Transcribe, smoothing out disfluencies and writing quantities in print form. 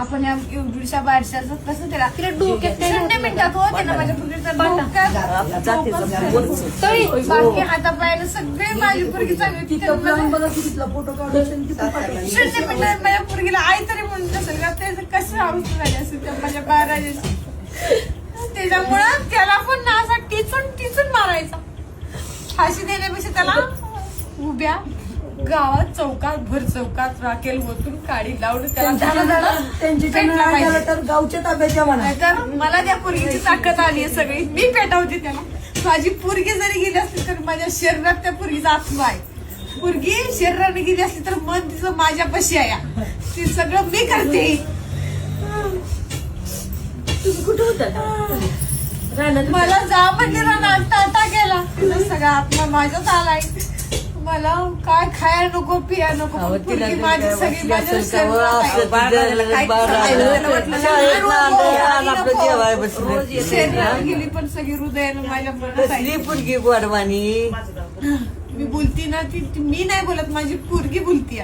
आपण या एवढ्या बारशाचं कसं त्याला डोक्यात मिनिटात होते ना माझ्या पुरीचा बाकी हातापायानं सगळे माझी पुरगी चांगली फोटो काढून 0 मिनिटात माझ्या पुरगीला आई तरी म्हणून नसेल का त्याचं कसं अवस्था झाली असेल त्या माझ्या बाराजीची. त्याच्यामुळं त्याला पण ना असा टिचून मारायचा. फाशी देण्यापेक्षा त्याला उभ्या गावात चौकात भर चौकात राखेल ओतून काडी लावून त्याला तर गावच्या ताब्याच्या म्हणा. तर मला त्या पोरगीची ताकद आली आहे सगळी. मी पेटवते त्याला. माझी पोरगी जरी गेली असली तर माझ्या शरीरात त्या पोरगीचा आत्मा आहे. पोरगी शरीराने गेली असली तर मन तिचं माझ्यापाशी आहे. ते सगळं मी करते. तुम्ही कुठं होता मला जा म्हणजे रानात टाटा गेला. तिला सगळा आत्मा माझ्याच आलाय. मला काय खायला नको पिया नको. पोरगी माझी सगळी माझ्या शरीरात गेली पण सगळी हृदयानं माझ्या पोरगी गोडवाणी मी बोलती ना ती मी नाही बोलत माझी पोरगी बोलती.